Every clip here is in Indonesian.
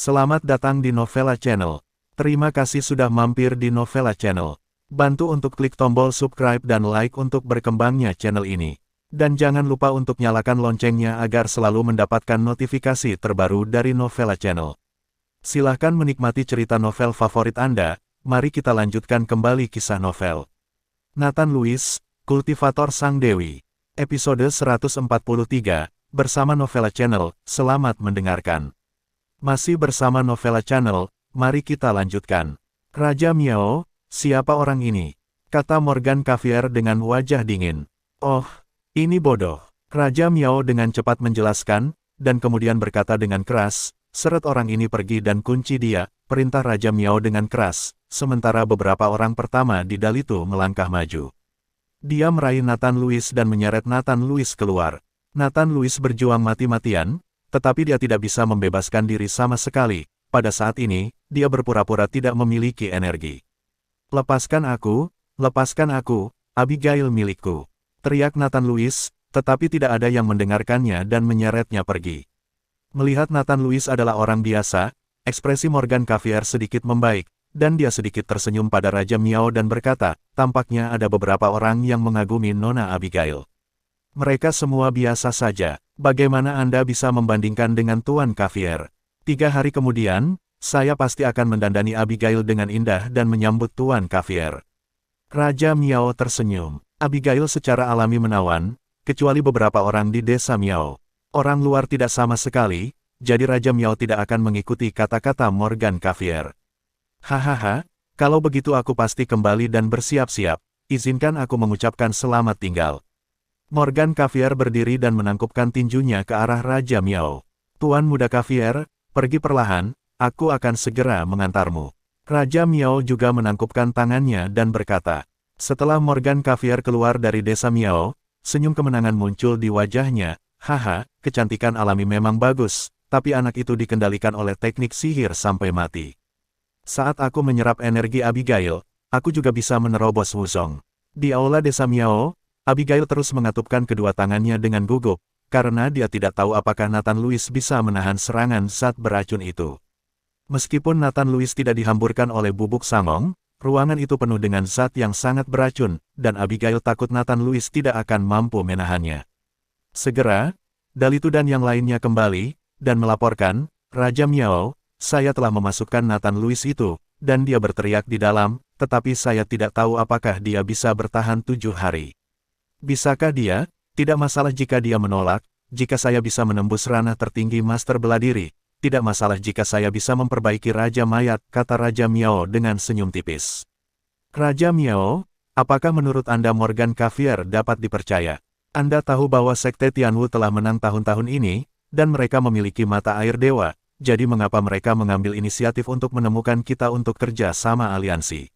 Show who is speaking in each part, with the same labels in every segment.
Speaker 1: Selamat datang di Novella Channel. Terima kasih sudah mampir di Novella Channel. Bantu untuk klik tombol subscribe dan like untuk berkembangnya channel ini. Dan jangan lupa untuk nyalakan loncengnya agar selalu mendapatkan notifikasi terbaru dari Novella Channel. Silahkan menikmati cerita novel favorit Anda. Mari kita lanjutkan kembali kisah novel Nathan Lewis, Kultivator Sang Dewi. Episode 143, bersama Novella Channel. Selamat mendengarkan. Masih bersama Novella Channel, mari kita lanjutkan. Raja Miao, siapa orang ini? Kata Morgan Cavier dengan wajah dingin. Oh, ini bodoh. Raja Miao dengan cepat menjelaskan, dan kemudian berkata dengan keras, seret orang ini pergi dan kunci dia, perintah Raja Miao dengan keras, sementara beberapa orang pertama di dal itu melangkah maju. Dia meraih Nathan Lewis dan menyeret Nathan Lewis keluar. Nathan Lewis berjuang mati-matian, tetapi dia tidak bisa membebaskan diri sama sekali. Pada saat ini, dia berpura-pura tidak memiliki energi. Lepaskan aku, Abigail milikku. Teriak Nathan Lewis, tetapi tidak ada yang mendengarkannya dan menyeretnya pergi. Melihat Nathan Lewis adalah orang biasa, ekspresi Morgan Cavier sedikit membaik, dan dia sedikit tersenyum pada Raja Miao dan berkata, tampaknya ada beberapa orang yang mengagumi Nona Abigail. Mereka semua biasa saja. Bagaimana Anda bisa membandingkan dengan Tuan Cavier? 3 hari kemudian, saya pasti akan mendandani Abigail dengan indah dan menyambut Tuan Cavier. Raja Miao tersenyum. Abigail secara alami menawan, kecuali beberapa orang di desa Miao. Orang luar tidak sama sekali, jadi Raja Miao tidak akan mengikuti kata-kata Morgan Cavier. Hahaha, kalau begitu aku pasti kembali dan bersiap-siap. Izinkan aku mengucapkan selamat tinggal. Morgan Cavier berdiri dan menangkupkan tinjunya ke arah Raja Miao. Tuan Muda Cavier, pergi perlahan, aku akan segera mengantarmu. Raja Miao juga menangkupkan tangannya dan berkata. Setelah Morgan Cavier keluar dari desa Miao, senyum kemenangan muncul di wajahnya. Haha, kecantikan alami memang bagus, tapi anak itu dikendalikan oleh teknik sihir sampai mati. Saat aku menyerap energi Abigail, aku juga bisa menerobos Wuzong. Di aula desa Miao, Abigail terus mengatupkan kedua tangannya dengan gugup, karena dia tidak tahu apakah Nathan Lewis bisa menahan serangan zat beracun itu. Meskipun Nathan Lewis tidak dihamburkan oleh bubuk sangong, ruangan itu penuh dengan zat yang sangat beracun, dan Abigail takut Nathan Lewis tidak akan mampu menahannya. Segera, Dalitu dan yang lainnya kembali, dan melaporkan, Raja Miao, saya telah memasukkan Nathan Lewis itu, dan dia berteriak di dalam, tetapi saya tidak tahu apakah dia bisa bertahan 7 hari. Bisakah dia? Tidak masalah jika dia menolak, jika saya bisa menembus ranah tertinggi Master Beladiri, tidak masalah jika saya bisa memperbaiki Raja Mayat, kata Raja Miao dengan senyum tipis. Raja Miao, apakah menurut Anda Morgan Cavier dapat dipercaya? Anda tahu bahwa Sekte Tianwu telah menang tahun-tahun ini, dan mereka memiliki mata air dewa, jadi mengapa mereka mengambil inisiatif untuk menemukan kita untuk kerja sama aliansi?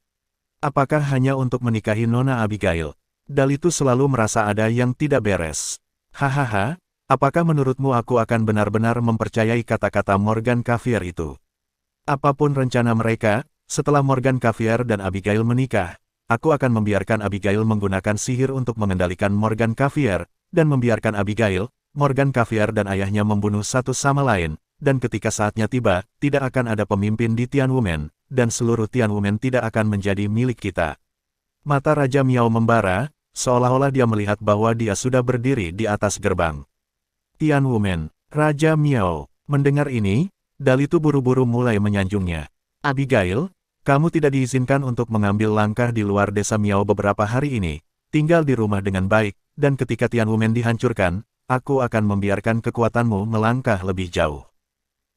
Speaker 1: Apakah hanya untuk menikahi Nona Abigail? Dalitu selalu merasa ada yang tidak beres. Hahaha, apakah menurutmu aku akan benar-benar mempercayai kata-kata Morgan Cavier itu? Apapun rencana mereka, setelah Morgan Cavier dan Abigail menikah, aku akan membiarkan Abigail menggunakan sihir untuk mengendalikan Morgan Cavier, dan membiarkan Abigail, Morgan Cavier dan ayahnya membunuh satu sama lain, dan ketika saatnya tiba, tidak akan ada pemimpin di Tianwumen, dan seluruh Tianwumen tidak akan menjadi milik kita. Mata Raja Miao membara, seolah-olah dia melihat bahwa dia sudah berdiri di atas gerbang. Tianwumen, Raja Miao. Mendengar ini, Dalitu buru-buru mulai menyanjungnya. Abigail, kamu tidak diizinkan untuk mengambil langkah di luar desa Miao beberapa hari ini. Tinggal di rumah dengan baik, dan ketika Tianwumen dihancurkan, aku akan membiarkan kekuatanmu melangkah lebih jauh.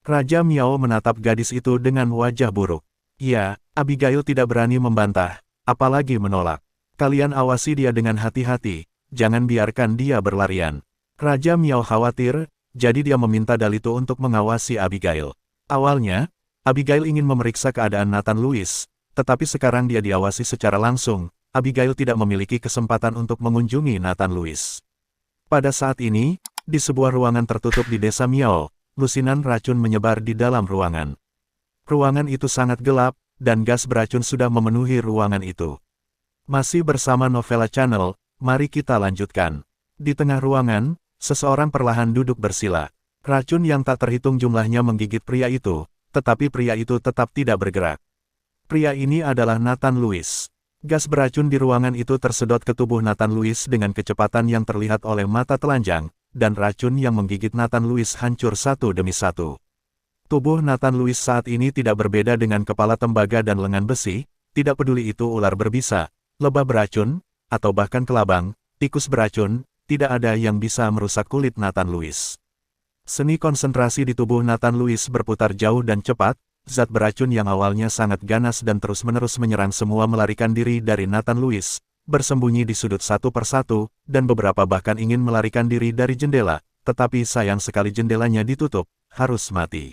Speaker 1: Raja Miao menatap gadis itu dengan wajah buruk. Ya, Abigail tidak berani membantah, apalagi menolak. Kalian awasi dia dengan hati-hati, jangan biarkan dia berlarian. Raja Miao khawatir, jadi dia meminta Dalitu untuk mengawasi Abigail. Awalnya, Abigail ingin memeriksa keadaan Nathan Lewis, tetapi sekarang dia diawasi secara langsung. Abigail tidak memiliki kesempatan untuk mengunjungi Nathan Lewis. Pada saat ini, di sebuah ruangan tertutup di desa Miao, lusinan racun menyebar di dalam ruangan. Ruangan itu sangat gelap, dan gas beracun sudah memenuhi ruangan itu. Masih bersama Novela Channel, mari kita lanjutkan. Di tengah ruangan, seseorang perlahan duduk bersila. Racun yang tak terhitung jumlahnya menggigit pria itu, tetapi pria itu tetap tidak bergerak. Pria ini adalah Nathan Lewis. Gas beracun di ruangan itu tersedot ke tubuh Nathan Lewis dengan kecepatan yang terlihat oleh mata telanjang, dan racun yang menggigit Nathan Lewis hancur satu demi satu. Tubuh Nathan Lewis saat ini tidak berbeda dengan kepala tembaga dan lengan besi, tidak peduli itu ular berbisa, lebah beracun, atau bahkan kelabang, tikus beracun, tidak ada yang bisa merusak kulit Nathan Lewis. Seni konsentrasi di tubuh Nathan Lewis berputar jauh dan cepat, zat beracun yang awalnya sangat ganas dan terus-menerus menyerang semua melarikan diri dari Nathan Lewis, bersembunyi di sudut satu persatu, dan beberapa bahkan ingin melarikan diri dari jendela, tetapi sayang sekali jendelanya ditutup, harus mati.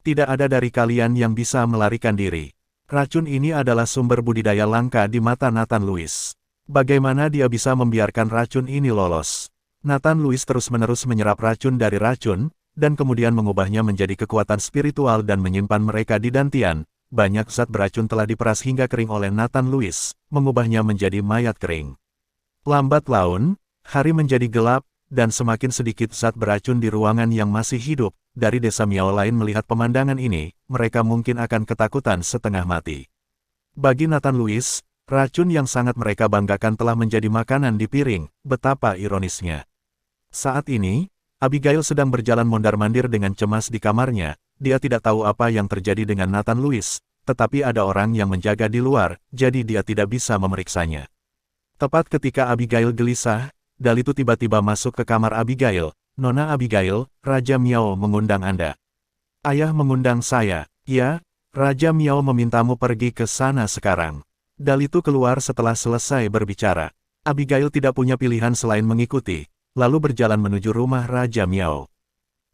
Speaker 1: Tidak ada dari kalian yang bisa melarikan diri. Racun ini adalah sumber budidaya langka di mata Nathan Lewis. Bagaimana dia bisa membiarkan racun ini lolos? Nathan Lewis terus-menerus menyerap racun dari racun, dan kemudian mengubahnya menjadi kekuatan spiritual dan menyimpan mereka di dantian. Banyak zat beracun telah diperas hingga kering oleh Nathan Lewis, mengubahnya menjadi mayat kering. Lambat laun, hari menjadi gelap, dan semakin sedikit zat beracun di ruangan yang masih hidup. Dari desa Miao lain melihat pemandangan ini, mereka mungkin akan ketakutan setengah mati. Bagi Nathan Lewis, racun yang sangat mereka banggakan telah menjadi makanan di piring, betapa ironisnya. Saat ini, Abigail sedang berjalan mondar-mandir dengan cemas di kamarnya. Dia tidak tahu apa yang terjadi dengan Nathan Lewis, tetapi ada orang yang menjaga di luar, jadi dia tidak bisa memeriksanya. Tepat ketika Abigail gelisah, Dalitu tiba-tiba masuk ke kamar Abigail. "Nona Abigail, Raja Miao mengundang Anda." "Ayah mengundang saya." "Ya, Raja Miao memintamu pergi ke sana sekarang." Dalitu keluar setelah selesai berbicara. Abigail tidak punya pilihan selain mengikuti, lalu berjalan menuju rumah Raja Miao.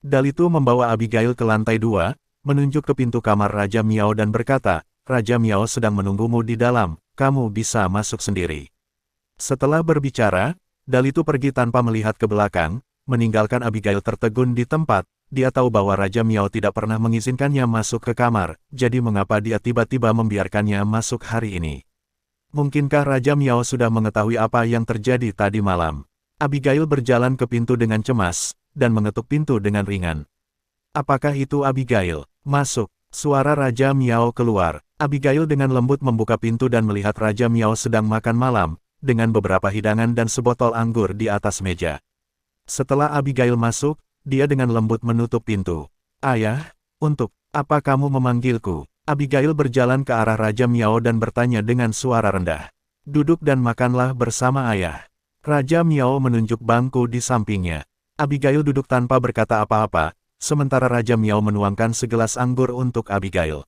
Speaker 1: Dalitu membawa Abigail ke lantai 2, menunjuk ke pintu kamar Raja Miao dan berkata, "Raja Miao sedang menunggumu di dalam, kamu bisa masuk sendiri." Setelah berbicara, Dalitu pergi tanpa melihat ke belakang, meninggalkan Abigail tertegun di tempat. Dia tahu bahwa Raja Miao tidak pernah mengizinkannya masuk ke kamar, jadi mengapa dia tiba-tiba membiarkannya masuk hari ini? Mungkinkah Raja Miao sudah mengetahui apa yang terjadi tadi malam? Abigail berjalan ke pintu dengan cemas, dan mengetuk pintu dengan ringan. "Apakah itu Abigail? Masuk." Suara Raja Miao keluar. Abigail dengan lembut membuka pintu dan melihat Raja Miao sedang makan malam, dengan beberapa hidangan dan sebotol anggur di atas meja. Setelah Abigail masuk, dia dengan lembut menutup pintu. "Ayah, untuk apa kamu memanggilku?" Abigail berjalan ke arah Raja Miao dan bertanya dengan suara rendah. "Duduk dan makanlah bersama ayah." Raja Miao menunjuk bangku di sampingnya. Abigail duduk tanpa berkata apa-apa, sementara Raja Miao menuangkan segelas anggur untuk Abigail.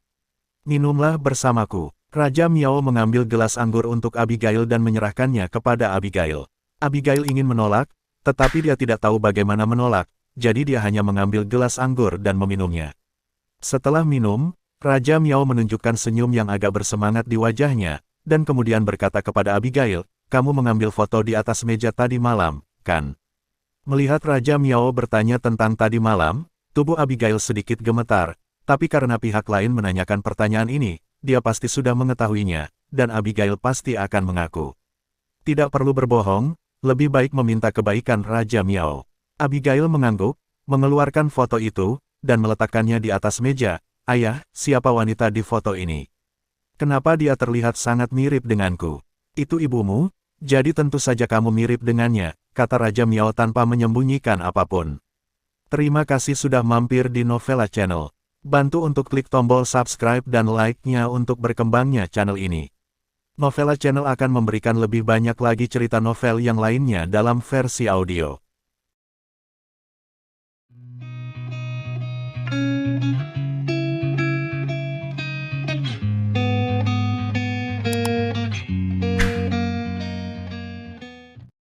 Speaker 1: "Minumlah bersamaku." Raja Miao mengambil gelas anggur untuk Abigail dan menyerahkannya kepada Abigail. Abigail ingin menolak, tetapi dia tidak tahu bagaimana menolak, jadi dia hanya mengambil gelas anggur dan meminumnya. Setelah minum, Raja Miao menunjukkan senyum yang agak bersemangat di wajahnya, dan kemudian berkata kepada Abigail, "Kamu mengambil foto di atas meja tadi malam, kan?" Melihat Raja Miao bertanya tentang tadi malam, tubuh Abigail sedikit gemetar, tapi karena pihak lain menanyakan pertanyaan ini, dia pasti sudah mengetahuinya, dan Abigail pasti akan mengaku. Tidak perlu berbohong, lebih baik meminta kebaikan Raja Miao. Abigail mengangguk, mengeluarkan foto itu, dan meletakkannya di atas meja. "Ayah, siapa wanita di foto ini? Kenapa dia terlihat sangat mirip denganku?" "Itu ibumu, jadi tentu saja kamu mirip dengannya," kata Raja Miao tanpa menyembunyikan apapun. Terima kasih sudah mampir di Novela Channel. Bantu untuk klik tombol subscribe dan like-nya untuk berkembangnya channel ini. Novela Channel akan memberikan lebih banyak lagi cerita novel yang lainnya dalam versi audio.